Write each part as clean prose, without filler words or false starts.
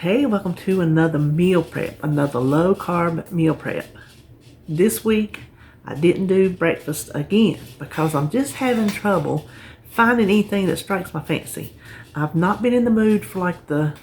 Hey, welcome to another meal prep, another low carb meal prep. This week, I didn't do breakfast again because I'm just having trouble finding anything that strikes my fancy. I've not been in the mood for like the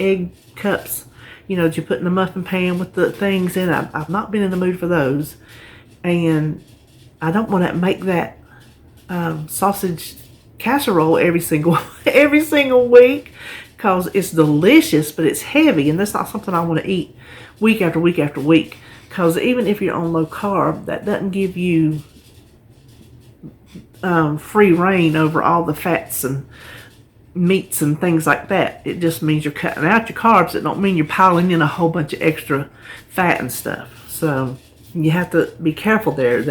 egg cups, that you put in the muffin pan with the things in it. I've not been in the mood for those. And I don't want to make that sausage casserole every single week because it's delicious, but it's heavy, and that's not something I want to eat week after week after week. Because even if you're on low carb, that doesn't give you free reign over all the fats and meats and things like that. It just means you're cutting out your carbs. It don't mean you're piling in a whole bunch of extra fat and stuff. So you have to be careful there.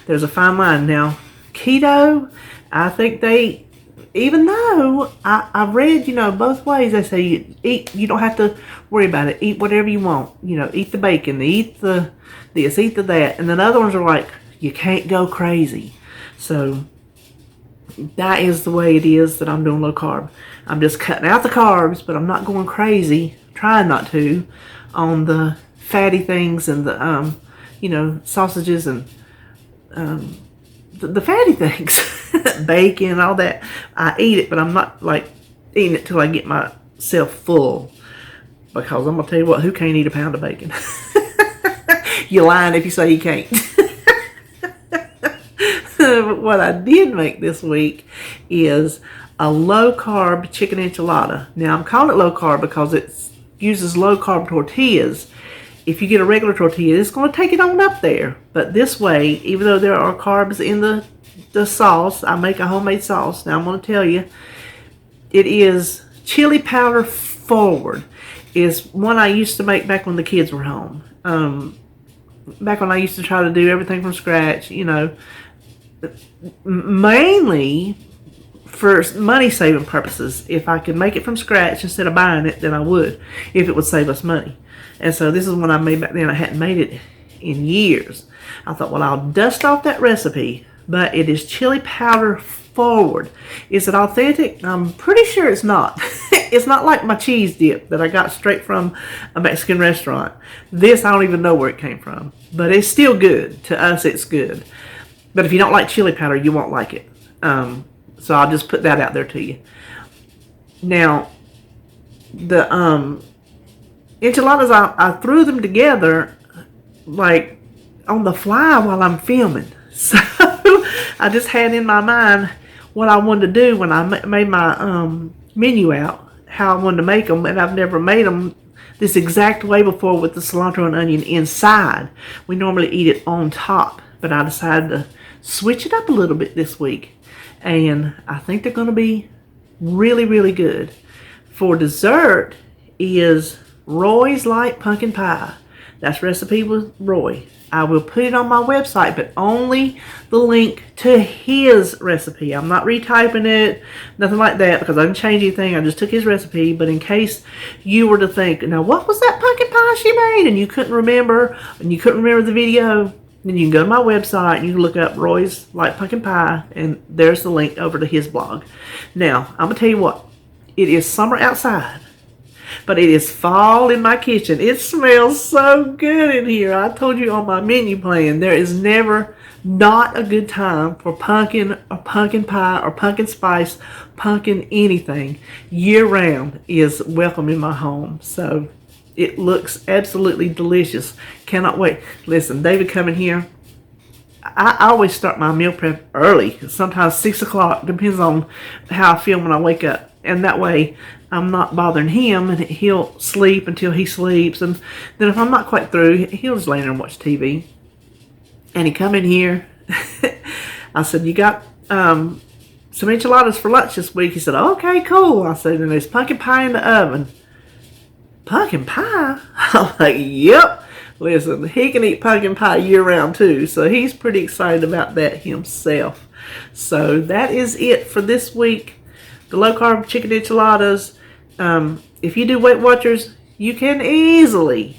There's a fine line. Now, keto, I think even though I've read, both ways, they say you don't have to worry about it. Eat whatever you want. Eat the bacon, eat the this, eat the that. And then other ones are like, you can't go crazy. So that is the way it is that I'm doing low carb. I'm just cutting out the carbs, but I'm not going crazy, trying not to, on the fatty things and the, sausages and the fatty things. Bacon, all that. I eat it, but I'm not like eating it till I get myself full. Because I'm going to tell you what, who can't eat a pound of bacon? You're lying if you say you can't. But what I did make this week is a low carb chicken enchilada. Now I'm calling it low carb because it uses low carb tortillas. If you get a regular tortilla, it's going to take it on up there. But this way, even though there are carbs in the sauce, I make a homemade sauce. Now I'm going to tell you, it is chili powder forward. Is one I used to make back when the kids were home. Back when I used to try to do everything from scratch, mainly for money saving purposes. If I could make it from scratch instead of buying it, then I would, if it would save us money. And so this is one I made back then. I hadn't made it in years. I thought, well, I'll dust off that recipe, but it is chili powder forward. Is it authentic? I'm pretty sure it's not. It's not like my cheese dip that I got straight from a Mexican restaurant. This, I don't even know where it came from, but it's still good. To us, it's good. But if you don't like chili powder, you won't like it. So I'll just put that out there to you. Now, the enchiladas, I threw them together like on the fly while I'm filming. So I just had in my mind what I wanted to do when I made my menu out, how I wanted to make them, and I've never made them this exact way before with the cilantro and onion inside. We normally eat it on top, but I decided to switch it up a little bit this week, and I think they're going to be really, really good. For dessert is Roy's Light Pumpkin Pie. That's recipe with Roy. I will put it on my website, but only the link to his recipe. I'm not retyping it, nothing like that, because I didn't change anything. I just took his recipe. But in case you were to think, now what was that pumpkin pie she made, and you couldn't remember the video, then you can go to my website and you can look up Roy's Light Pumpkin Pie, and there's the link over to his blog. Now, I'm going to tell you what. It is summer outside, but it is fall in my kitchen. It smells so good in here. I told you on my menu plan, there is never not a good time for pumpkin or pumpkin pie or pumpkin spice, pumpkin anything. Year round is welcome in my home. So it looks absolutely delicious. Cannot wait. Listen, David coming here. I always start my meal prep early, sometimes 6 o'clock, depends on how I feel when I wake up. And that way, I'm not bothering him, and he'll sleep until he sleeps. And then if I'm not quite through, he'll just lay there and watch TV. And he come in here. I said, you got some enchiladas for lunch this week? He said, okay, cool. I said, and there's pumpkin pie in the oven. Pumpkin pie? I'm like, yep. Listen, he can eat pumpkin pie year-round too, so he's pretty excited about that himself. So that is it for this week. The low-carb chicken enchiladas. If you do Weight Watchers, you can easily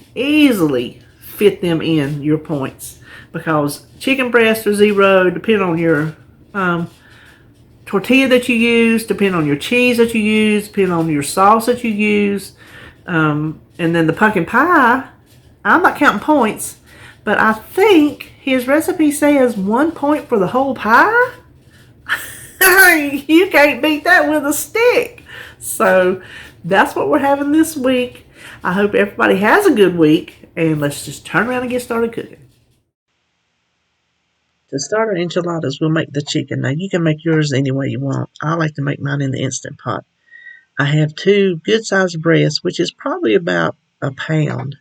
fit them in your points, because chicken breasts are 0, depending on your tortilla that you use, depending on your cheese that you use, depending on your sauce that you use. And then the pumpkin pie, I'm not counting points, but I think his recipe says 1 point for the whole pie. You can't beat that with a stick. So that's what we're having this week. I hope everybody has a good week, and let's just turn around and get started cooking. To start our enchiladas, we'll make the chicken. Now, you can make yours any way you want. I like to make mine in the Instant Pot. I have 2 good-sized breasts, which is probably about a pound.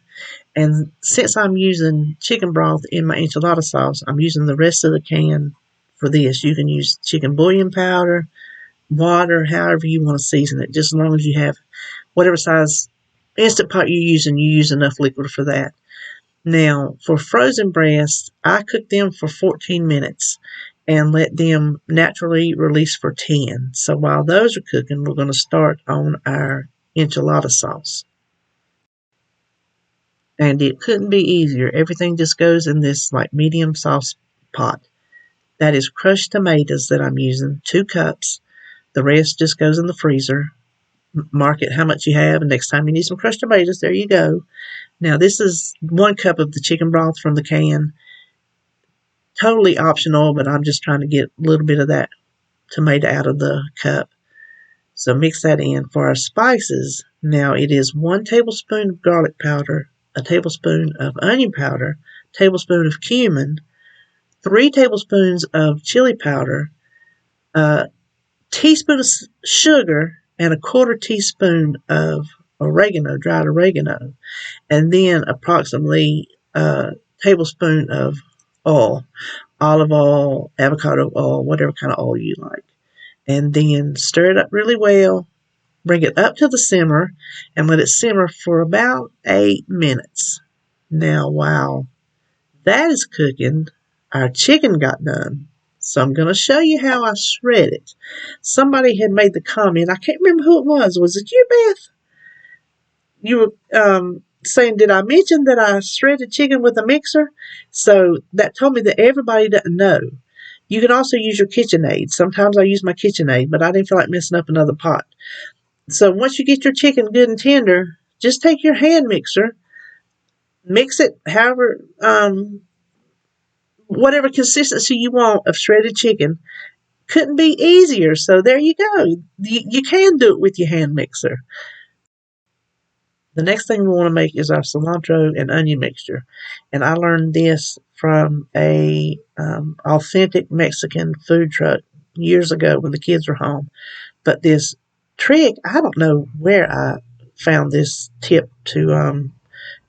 And since I'm using chicken broth in my enchilada sauce, I'm using the rest of the can for this. You can use chicken bouillon powder, water, however you want to season it, just as long as you have whatever size Instant Pot you're using, you use enough liquid for that. Now, for frozen breasts, I cook them for 14 minutes and let them naturally release for 10. So while those are cooking, we're going to start on our enchilada sauce. And it couldn't be easier. Everything just goes in this like medium sauce pot. That is crushed tomatoes that I'm using, 2 cups. The rest just goes in the freezer. Mark it how much you have, and next time you need some crushed tomatoes, there you go. Now, this is 1 cup of the chicken broth from the can. Totally optional, but I'm just trying to get a little bit of that tomato out of the cup. So mix that in. For our spices, now it is 1 tablespoon of garlic powder, a tablespoon of onion powder, a tablespoon of cumin, 3 tablespoons of chili powder, a teaspoon of sugar, and a 1/4 teaspoon of oregano, dried oregano, and then approximately a tablespoon of oil, olive oil, avocado oil, whatever kind of oil you like. And then stir it up really well, bring it up to the simmer, and let it simmer for about 8 minutes. Now, while that is cooking, our chicken got done. So I'm going to show you how I shred it. Somebody had made the comment, I can't remember who it was. Was it you, Beth? You were saying, did I mention that I shredded chicken with a mixer? So that told me that everybody doesn't know. You can also use your KitchenAid. Sometimes I use my KitchenAid, but I didn't feel like messing up another pot. So once you get your chicken good and tender, just take your hand mixer, mix it however, whatever consistency you want of shredded chicken. Couldn't be easier. So there you go. You can do it with your hand mixer. The next thing we want to make is our cilantro and onion mixture. And I learned this from a authentic Mexican food truck years ago when the kids were home. But this trick, I don't know where I found this tip to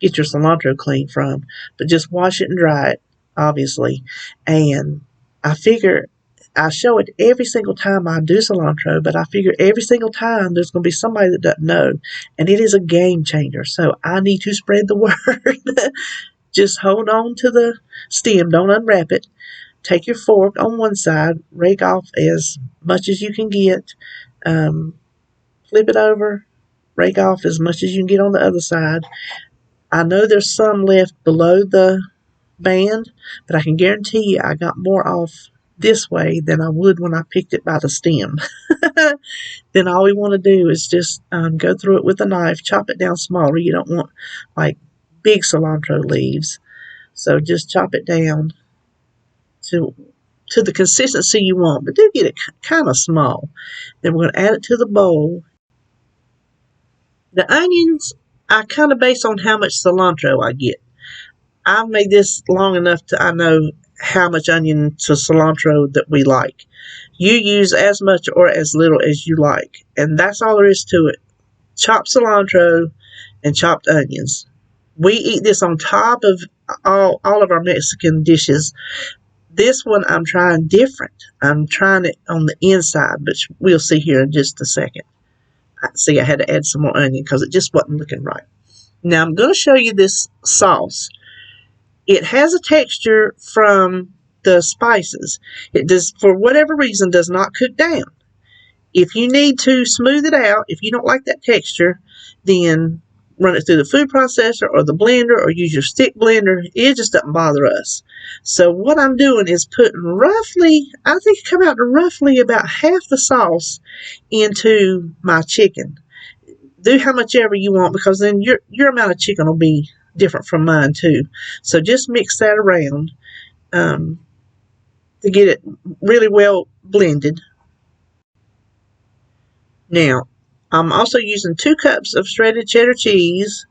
get your cilantro clean from, but just wash it and dry it, obviously. And I figure I show it every single time I do cilantro, but I figure every single time there's going to be somebody that doesn't know, and it is a game changer. So I need to spread the word. Just hold on to the stem. Don't unwrap it. Take your fork on one side, rake off as much as you can get, flip it over, rake off as much as you can get on the other side. I know there's some left below the band, but I can guarantee you I got more off this way than I would when I picked it by the stem. Then all we want to do is just go through it with a knife, chop it down smaller. You don't want like big cilantro leaves, so just chop it down to the consistency you want, but do get it kind of small. Then we're going to add it to the bowl. The onions, I kind of base on how much cilantro I get. I've made this long enough to I know how much onion to cilantro that we like. You use as much or as little as you like, and that's all there is to it. Chopped cilantro and chopped onions. We eat this on top of all of our Mexican dishes. This one I'm trying different. I'm trying it on the inside, but we'll see here in just a second. See, I had to add some more onion because it just wasn't looking right. Now I'm going to show you this sauce. It has a texture from the spices. It does, for whatever reason, does not cook down. If you need to smooth it out, if you don't like that texture, then run it through the food processor or the blender or use your stick blender. It just doesn't bother us. So what I'm doing is putting roughly, I think it come out to roughly about half the sauce into my chicken. do how much ever you want, because then your amount of chicken will be different from mine too. So just mix that around to get it really well blended. Now, I'm also using 2 cups of shredded cheddar cheese,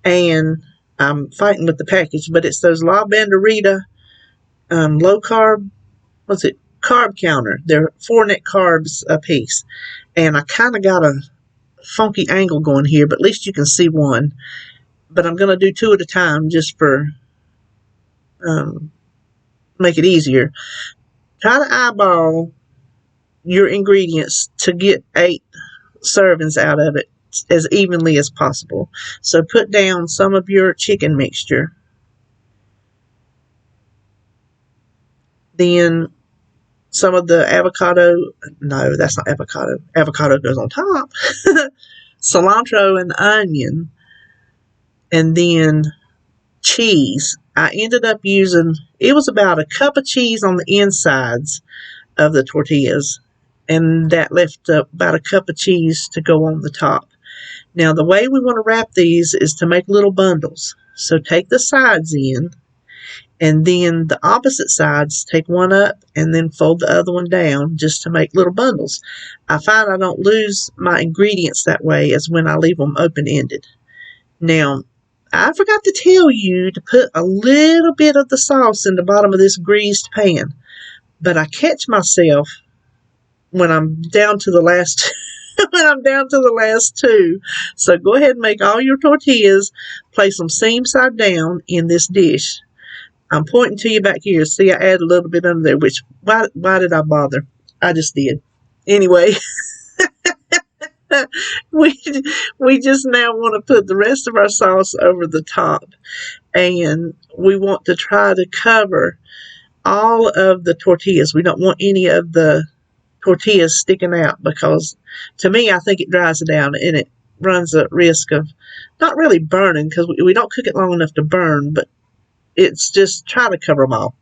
and I'm fighting with the package, but it's those La Banderita low carb, carb counter. They're 4 net carbs a piece. And I kind of got a funky angle going here, but at least you can see one. But I'm going to do 2 at a time just for make it easier. Try to eyeball your ingredients to get 8 servings out of it as evenly as possible. So put down some of your chicken mixture. Then some of the avocado. No, that's not avocado. Avocado goes on top. Cilantro and onion. And then cheese. I ended up using, it was about a cup of cheese on the insides of the tortillas, and that left about a cup of cheese to go on the top. Now, the way we want to wrap these is to make little bundles. So take the sides in, and then the opposite sides, take one up and then fold the other one down just to make little bundles. I find I don't lose my ingredients that way as when I leave them open-ended. Now, I forgot to tell you to put a little bit of the sauce in the bottom of this greased pan, but I catch myself when I'm down to the last when I'm down to the last 2. So go ahead and make all your tortillas, place them seam side down in this dish. I'm pointing to you back here. See, I added a little bit under there, which, why did I bother? I just did. Anyway, we just now want to put the rest of our sauce over the top, and we want to try to cover all of the tortillas. We don't want any of the tortillas sticking out, because to me, I think it dries it down and it runs a risk of not really burning, because we don't cook it long enough to burn, but it's just try to cover them all.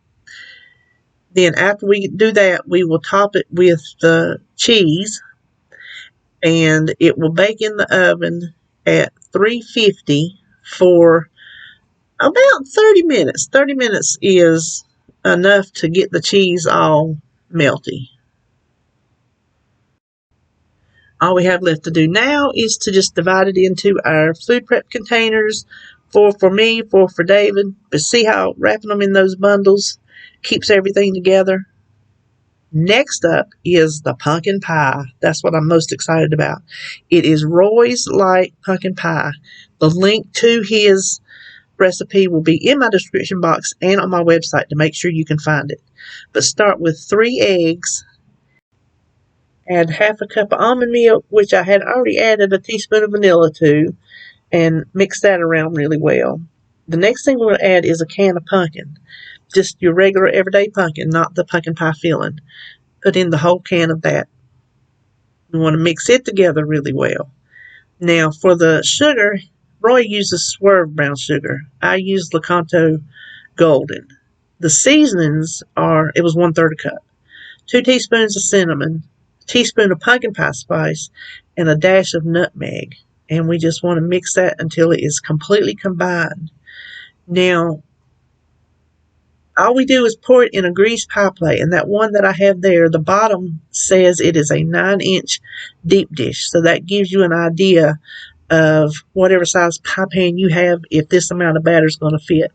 Then after we do that, we will top it with the cheese, and it will bake in the oven at 350 for about 30 minutes. 30 minutes is enough to get the cheese all melty. All we have left to do now is to just divide it into our food prep containers. 4 for me, 4 for David. But see how wrapping them in those bundles keeps everything together? Next up is the pumpkin pie. That's what I'm most excited about. It is Roy's Light Pumpkin Pie. The link to his recipe will be in my description box and on my website to make sure you can find it. But start with 3 eggs. Add half a cup of almond milk, which I had already added a teaspoon of vanilla to, and mix that around really well. The next thing we're going to add is a can of pumpkin. Just your regular everyday pumpkin, not the pumpkin pie filling. Put in the whole can of that. We want to mix it together really well. Now, for the sugar, Roy uses Swerve brown sugar. I use Lakanto Golden. The seasonings are, it was 1/3 cup. 2 teaspoons of cinnamon, a teaspoon of pumpkin pie spice, and a dash of nutmeg. And we just want to mix that until it is completely combined. Now, all we do is pour it in a greased pie plate, and that one that I have there, the bottom says it is a 9-inch deep dish. So that gives you an idea of whatever size pie pan you have, if this amount of batter is going to fit.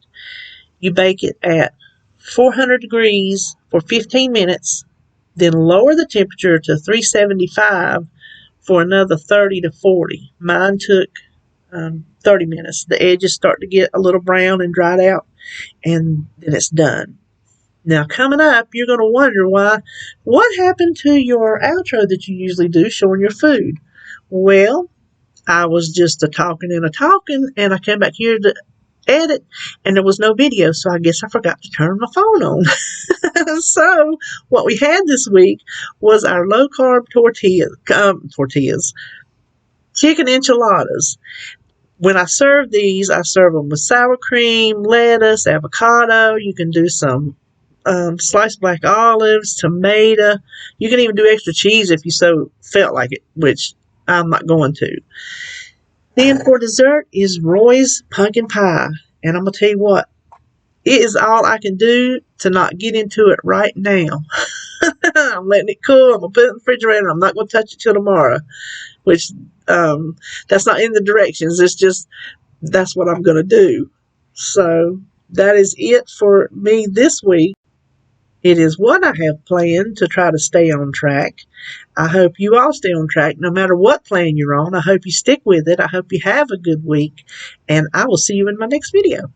You bake it at 400 degrees for 15 minutes, then lower the temperature to 375 for another 30 to 40. Mine took 30 minutes. The edges start to get a little brown and dried out, and then it's done. Now, coming up, you're going to wonder what happened to your outro that you usually do showing your food? Well, I was just a-talking, and I came back here to edit, and there was no video, so I guess I forgot to turn my phone on. So, what we had this week was our low-carb tortillas, chicken enchiladas. When I serve these, I serve them with sour cream, lettuce, avocado. You can do some sliced black olives, tomato. You can even do extra cheese if you so felt like it, which I'm not going to. Then for dessert is Roy's pumpkin pie. And I'm going to tell you what, it is all I can do to not get into it right now. I'm letting it cool. I'm going to put it in the refrigerator. I'm not going to touch it till tomorrow, which that's not in the directions. It's just that's what I'm going to do. So that is it for me this week. It is what I have planned to try to stay on track. I hope you all stay on track no matter what plan you're on. I hope you stick with it. I hope you have a good week, and I will see you in my next video.